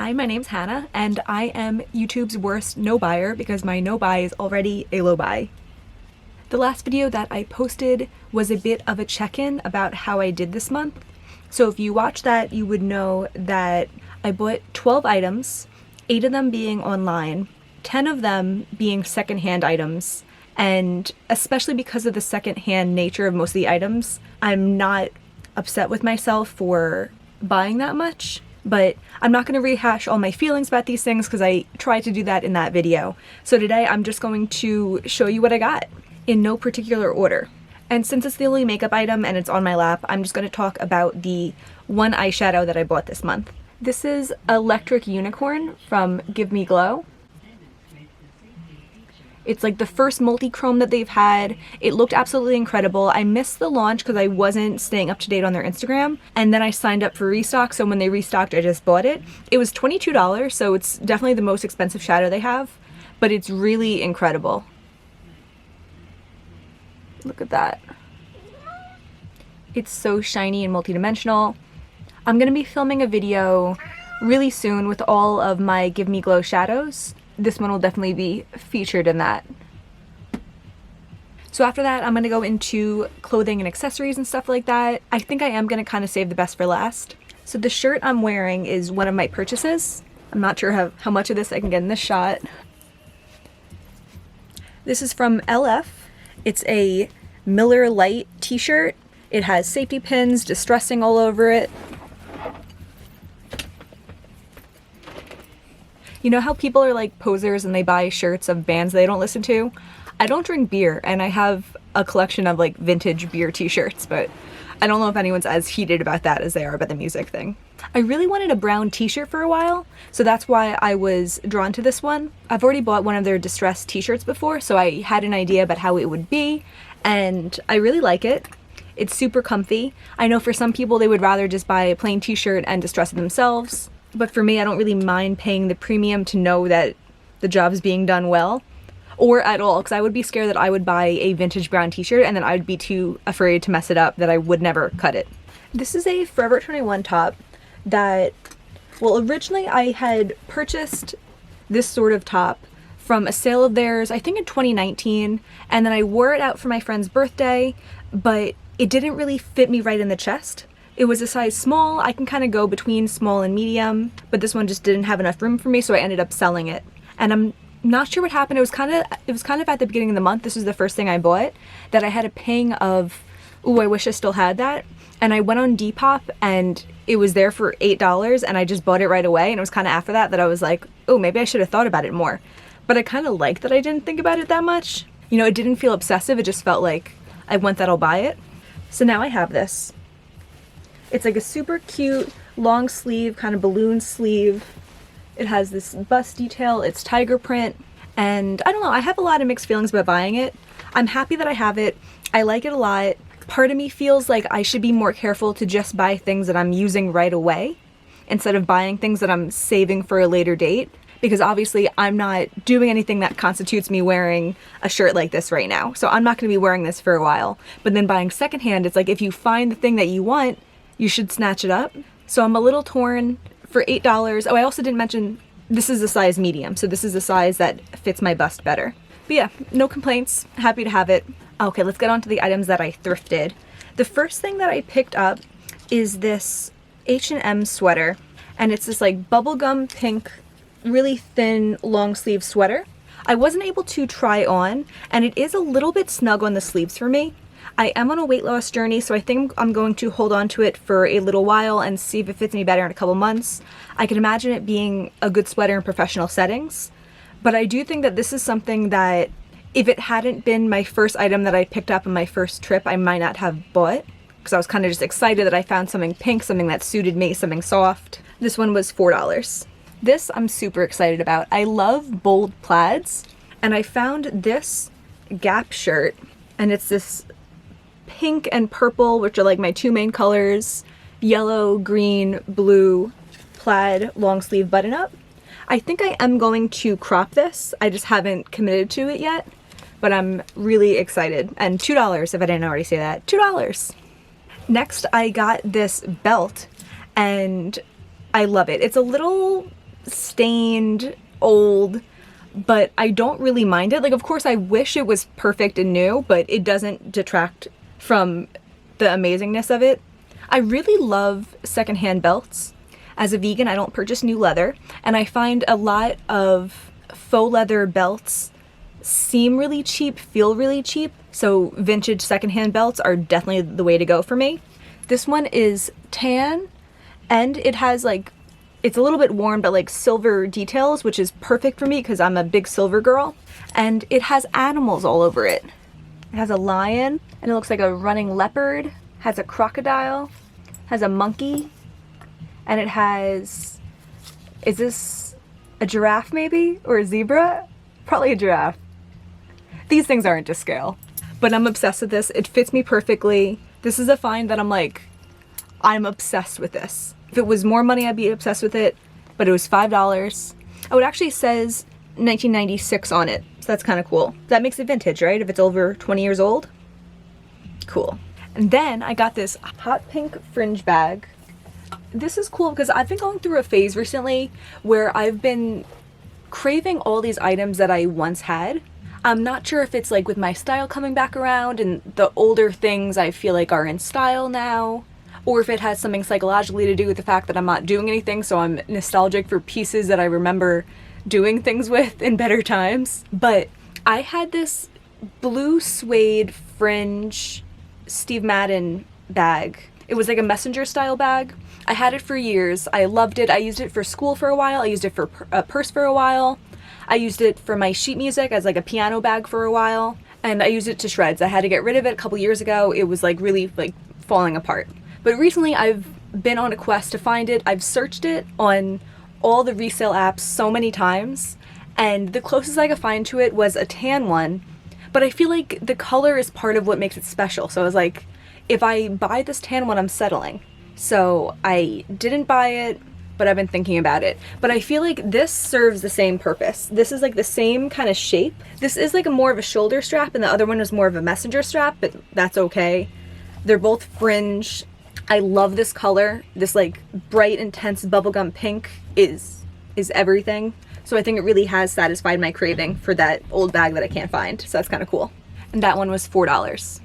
Hi, my name's Hannah, and I am YouTube's worst no buyer because my no buy is already a low buy. The last video that I posted was a bit of a check-in about how I did this month. So if you watched that, you would know that I bought 12 items, 8 of them being online, 10 of them being secondhand items, and especially because of the secondhand nature of most of the items, I'm not upset with myself for buying that much. But I'm not going to rehash all my feelings about these things because I tried to do that in that video. So today I'm just going to show you what I got in no particular order. And since it's the only makeup item and it's on my lap, I'm just going to talk about the one eyeshadow that I bought this month. This is Electric Unicorn from Give Me Glow. It's like the first multi-chrome that they've had. It looked absolutely incredible. I missed the launch because I wasn't staying up to date on their Instagram, and then I signed up for restock, so when they restocked I just bought it. It was $22, so it's definitely the most expensive shadow they have, but it's really incredible. Look at that. It's so shiny and multi-dimensional. I'm gonna be filming a video really soon with all of my Give Me Glow shadows. This one will definitely be featured in that. So after that, I'm going to go into clothing and accessories and stuff like that. I think I am going to kind of save the best for last. So the shirt I'm wearing is one of my purchases. I'm not sure how much of this I can get in this shot. This is from LF. It's a Miller Lite t-shirt. It has safety pins, distressing all over it. You know how people are like posers and they buy shirts of bands they don't listen to? I don't drink beer, and I have a collection of like vintage beer t-shirts, but I don't know if anyone's as heated about that as they are about the music thing. I really wanted a brown t-shirt for a while, so that's why I was drawn to this one. I've already bought one of their distressed t-shirts before, so I had an idea about how it would be, and I really like it. It's super comfy. I know for some people they would rather just buy a plain t-shirt and distress it themselves. But for me, I don't really mind paying the premium to know that the job's being done well, or at all, because I would be scared that I would buy a vintage brown t-shirt and then I would be too afraid to mess it up that I would never cut it. This is a Forever 21 top that, well, originally I had purchased this sort of top from a sale of theirs, I think in 2019, and then I wore it out for my friend's birthday, but it didn't really fit me right in the chest. It was a size small. I can kind of go between small and medium, but this one just didn't have enough room for me, so I ended up selling it. And I'm not sure what happened. It was kind of at the beginning of the month. This was the first thing I bought that I had a ping of, ooh, I wish I still had that. And I went on Depop and it was there for $8 and I just bought it right away. And it was kind of after that I was like, oh, maybe I should have thought about it more. But I kind of like that I didn't think about it that much. You know, it didn't feel obsessive. It just felt like I want that, I'll buy it. So now I have this. It's like a super cute long sleeve, kind of balloon sleeve. It has this bust detail, it's tiger print, and I don't know, I have a lot of mixed feelings about buying it. I'm happy that I have it. I like it a lot. Part of me feels like I should be more careful to just buy things that I'm using right away instead of buying things that I'm saving for a later date, because obviously I'm not doing anything that constitutes me wearing a shirt like this right now. So I'm not going to be wearing this for a while. But then buying secondhand, it's like if you find the thing that you want, you should snatch it up. So I'm a little torn. For $8. Oh, I also didn't mention this is a size medium, so this is a size that fits my bust better. But yeah, no complaints. Happy to have it. Okay, let's get on to the items that I thrifted. The first thing that I picked up is this H&M sweater, and it's this like bubblegum pink, really thin long sleeve sweater. I wasn't able to try on, and it is a little bit snug on the sleeves for me. I am on a weight loss journey, so I think I'm going to hold on to it for a little while and see if it fits me better in a couple months. I can imagine it being a good sweater in professional settings, but I do think that this is something that if it hadn't been my first item that I picked up on my first trip, I might not have bought, because I was kind of just excited that I found something pink, something that suited me, something soft. This one was $4. This I'm super excited about. I love bold plaids, and I found this Gap shirt, and it's this pink and purple, which are like my two main colors, yellow, green, blue, plaid, long sleeve button up. I think I am going to crop this. I just haven't committed to it yet, but I'm really excited. And $2, if I didn't already say that, $2. Next, I got this belt, and I love it. It's a little stained, old, but I don't really mind it. Like, of course, I wish it was perfect and new, but it doesn't detract from the amazingness of it. I really love secondhand belts. As a vegan, I don't purchase new leather, and I find a lot of faux leather belts seem really cheap, feel really cheap, so vintage secondhand belts are definitely the way to go for me. This one is tan, and it has like, it's a little bit worn, but like silver details, which is perfect for me because I'm a big silver girl. And it has animals all over it. It has a lion, and it looks like a running leopard, has a crocodile, has a monkey, and it has, is this a giraffe maybe? Or a zebra? Probably a giraffe. These things aren't to scale, but I'm obsessed with this. It fits me perfectly. This is a find that I'm like, I'm obsessed with this. If it was more money, I'd be obsessed with it, but it was $5. Oh, it actually says 1996 on it, so that's kind of cool. That makes it vintage, right? If it's over 20 years old? Cool. And then I got this hot pink fringe bag. This is cool because I've been going through a phase recently where I've been craving all these items that I once had. I'm not sure if it's like with my style coming back around and the older things I feel like are in style now, or if it has something psychologically to do with the fact that I'm not doing anything, so I'm nostalgic for pieces that I remember doing things with in better times. But I had this blue suede fringe Steve Madden bag. It was like a messenger style bag. I had it for years. I loved it. I used it for school for a while. I used it for a purse for a while. I used it for my sheet music as like a piano bag for a while. And I used it to shreds. I had to get rid of it a couple years ago. It was like really like falling apart. But recently I've been on a quest to find it. I've searched it on all the resale apps so many times, and the closest I could find to it was a tan one, but I feel like the color is part of what makes it special. So I was like, if I buy this tan one, I'm settling. So I didn't buy it, but I've been thinking about it. But I feel like this serves the same purpose. This is like the same kind of shape. This is like more of a shoulder strap, and the other one is more of a messenger strap, but that's okay. They're both fringe. I love this color. This like bright, intense bubblegum pink is everything. So I think it really has satisfied my craving for that old bag that I can't find. So that's kind of cool. And that one was $4.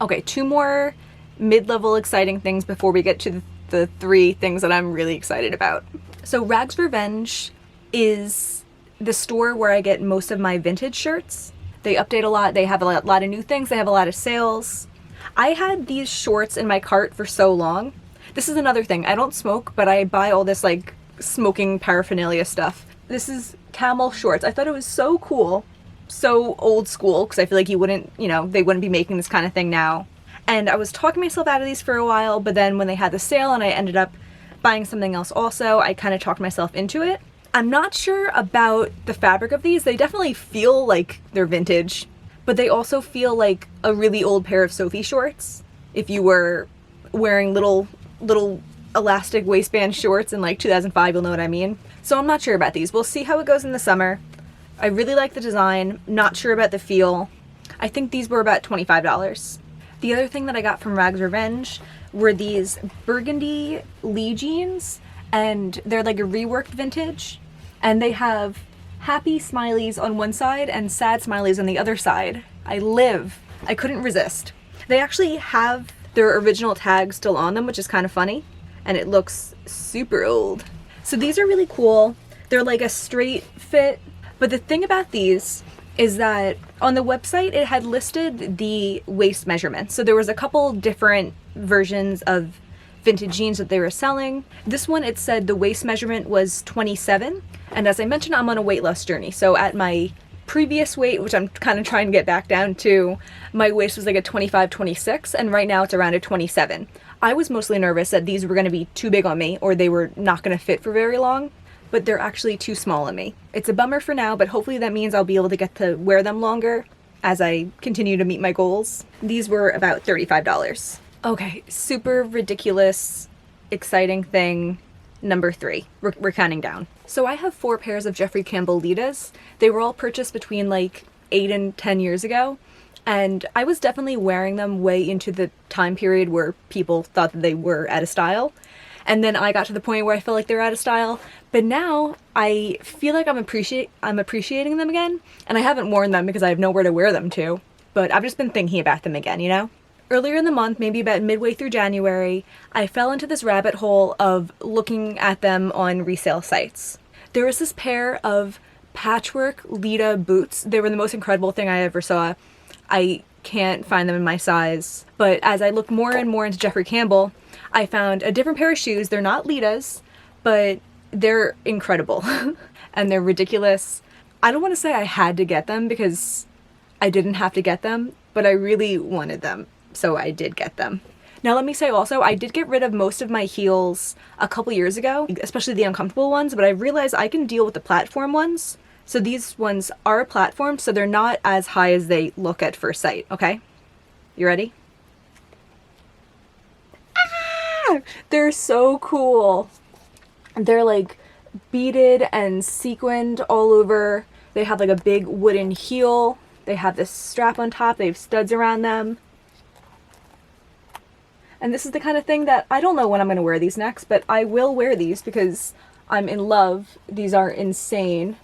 Okay, two more mid-level exciting things before we get to the three things that I'm really excited about. So Rags Revenge is the store where I get most of my vintage shirts. They update a lot. They have a lot of new things. They have a lot of sales. I had these shorts in my cart for so long. This is another thing. I don't smoke, but I buy all this like smoking paraphernalia stuff. This is camel shorts. I thought it was so cool, so old school, because I feel like you wouldn't, they wouldn't be making this kind of thing now. And I was talking myself out of these for a while, but then when they had the sale and I ended up buying something else also, I kind of talked myself into it. I'm not sure about the fabric of these. They definitely feel like they're vintage, but they also feel like a really old pair of Sophie shorts. If you were wearing little elastic waistband shorts in like 2005, you'll know what I mean. So I'm not sure about these. We'll see how it goes in the summer. I really like the design, not sure about the feel. I think these were about $25. The other thing that I got from Rags Revenge were these burgundy Lee jeans, and they're like a reworked vintage, and they have happy smileys on one side and sad smileys on the other side. I couldn't resist. They actually have their original tag still on them, which is kind of funny, and it looks super old. So these are really cool. They're like a straight fit, but the thing about these is that on the website it had listed the waist measurements. So there was a couple different versions of vintage jeans that they were selling. This one, it said the waist measurement was 27, and as I mentioned, I'm on a weight loss journey. So at my previous weight, which I'm kind of trying to get back down to, my waist was like a 25, 26, and right now it's around a 27. I was mostly nervous that these were going to be too big on me or they were not going to fit for very long, but they're actually too small on me. It's a bummer for now, but hopefully that means I'll be able to get to wear them longer as I continue to meet my goals. These were about $35. Okay, super ridiculous, exciting thing. Number 3. We're counting down. So I have 4 pairs of Jeffrey Campbell Litas. They were all purchased between like 8 and 10 years ago. And I was definitely wearing them way into the time period where people thought that they were out of style. And then I got to the point where I felt like they're out of style. But now I feel like I'm appreciating them again. And I haven't worn them because I have nowhere to wear them to. But I've just been thinking about them again, you know? Earlier in the month, maybe about midway through January, I fell into this rabbit hole of looking at them on resale sites. There was this pair of patchwork Lita boots. They were the most incredible thing I ever saw. I can't find them in my size. But as I looked more and more into Jeffrey Campbell, I found a different pair of shoes. They're not Litas, but they're incredible. And they're ridiculous. I don't want to say I had to get them because I didn't have to get them, but I really wanted them. So I did get them. Now let me say also, I did get rid of most of my heels a couple years ago, especially the uncomfortable ones, but I realized I can deal with the platform ones. So these ones are a platform, so they're not as high as they look at first sight, okay? You ready? Ah! They're so cool. They're like beaded and sequined all over. They have like a big wooden heel. They have this strap on top. They have studs around them. And this is the kind of thing that I don't know when I'm going to wear these next, but I will wear these because I'm in love. These are insane.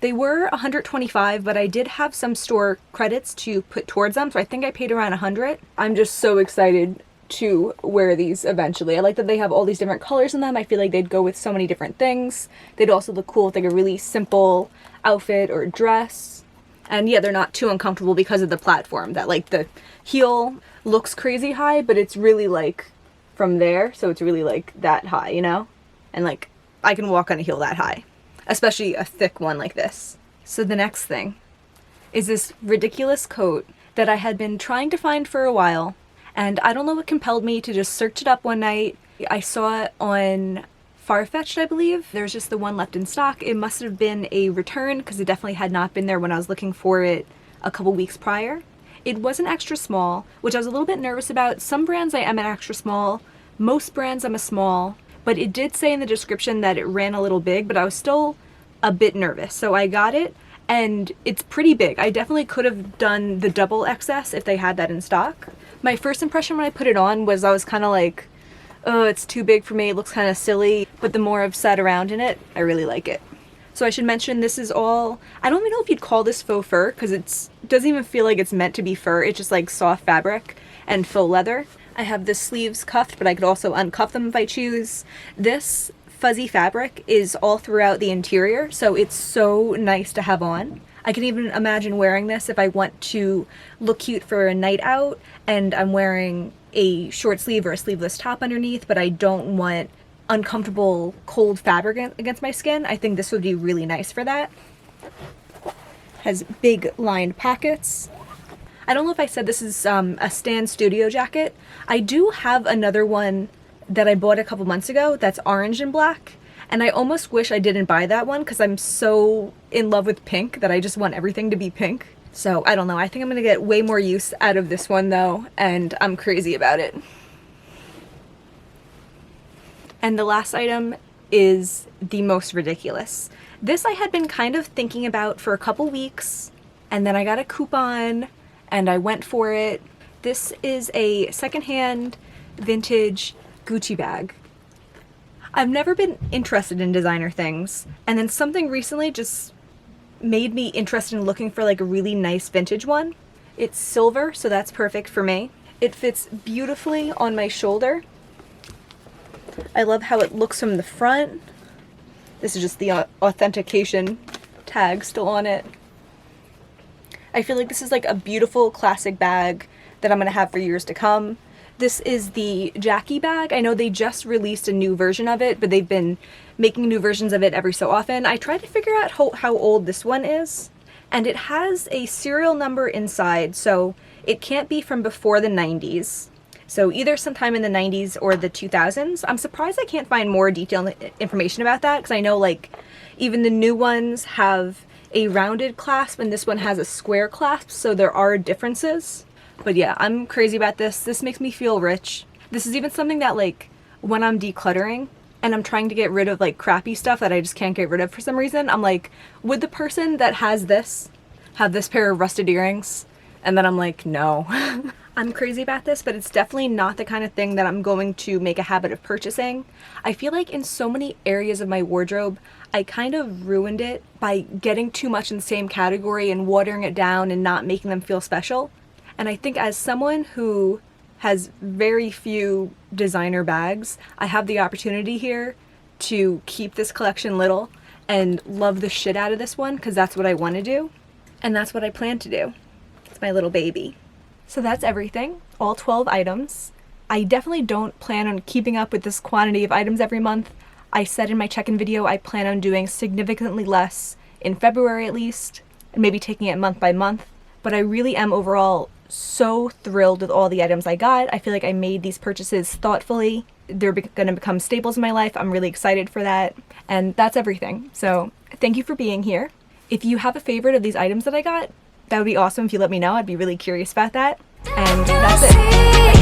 They were $125, but I did have some store credits to put towards them, so I think I paid around $100. I'm just so excited to wear these eventually. I like that they have all these different colors in them. I feel like they'd go with so many different things. They'd also look cool with like a really simple outfit or dress. And yeah, they're not too uncomfortable because of the platform. That like the heel looks crazy high, but it's really like from there, so it's really like that high, you know? And like I can walk on a heel that high, especially a thick one like this. So the next thing is this ridiculous coat that I had been trying to find for a while, and I don't know what compelled me to just search it up one night. I saw it on Farfetched, I believe. There's just the one left in stock. It must have been a return because it definitely had not been there when I was looking for it a couple weeks prior. It was an extra small, which I was a little bit nervous about. Some brands I am an extra small, most brands I'm a small, but it did say in the description that it ran a little big, but I was still a bit nervous. So I got it, and it's pretty big. I definitely could have done the double XS if they had that in stock. My first impression when I put it on was I was kind of like, oh, it's too big for me, it looks kind of silly, but the more I've sat around in it, I really like it. So I should mention this is all, I don't even know if you'd call this faux fur, because it doesn't even feel like it's meant to be fur. It's just like soft fabric and faux leather. I have the sleeves cuffed, but I could also uncuff them if I choose. This fuzzy fabric is all throughout the interior, so it's so nice to have on. I can even imagine wearing this if I want to look cute for a night out, and I'm wearing a short sleeve or a sleeveless top underneath, but I don't want uncomfortable cold fabric against my skin. I think this would be really nice for that. Has big lined pockets. I don't know if I said this is a Stan Studio jacket. I do have another one that I bought a couple months ago that's orange and black, and I almost wish I didn't buy that one because I'm so in love with pink that I just want everything to be pink. So I don't know, I think I'm gonna get way more use out of this one though, and I'm crazy about it. And the last item is the most ridiculous. This I had been kind of thinking about for a couple weeks, and then I got a coupon and I went for it. This is a secondhand vintage Gucci bag. I've never been interested in designer things, and then something recently just made me interested in looking for like a really nice vintage one. It's silver, so that's perfect for me. It fits beautifully on my shoulder. I love how it looks from the front. This is just the authentication tag still on it. I feel like this is like a beautiful classic bag that I'm gonna have for years to come. This is the Jackie bag. I know they just released a new version of it, but they've been making new versions of it every so often. I tried to figure out how old this one is, and it has a serial number inside, so it can't be from before the 90s. So either sometime in the 90s or the 2000s. I'm surprised I can't find more detailed information about that, because I know like even the new ones have a rounded clasp and this one has a square clasp, so there are differences. But yeah, I'm crazy about this. This makes me feel rich. This is even something that like when I'm decluttering and I'm trying to get rid of like crappy stuff that I just can't get rid of for some reason, I'm like, would the person that has this have this pair of rusted earrings? And then I'm like, no. I'm crazy about this, but it's definitely not the kind of thing that I'm going to make a habit of purchasing. I feel like in so many areas of my wardrobe, I kind of ruined it by getting too much in the same category and watering it down and not making them feel special. And I think as someone who has very few designer bags, I have the opportunity here to keep this collection little and love the shit out of this one, because that's what I want to do. And that's what I plan to do. It's my little baby. So that's everything, all 12 items. I definitely don't plan on keeping up with this quantity of items every month. I said in my check-in video I plan on doing significantly less in February at least, and maybe taking it month by month. But I really am overall so thrilled with all the items I got. I feel like I made these purchases thoughtfully. They're going to become staples in my life. I'm really excited for that. And that's everything. So thank you for being here. If you have a favorite of these items that I got, that would be awesome if you let me know. I'd be really curious about that. And that's it.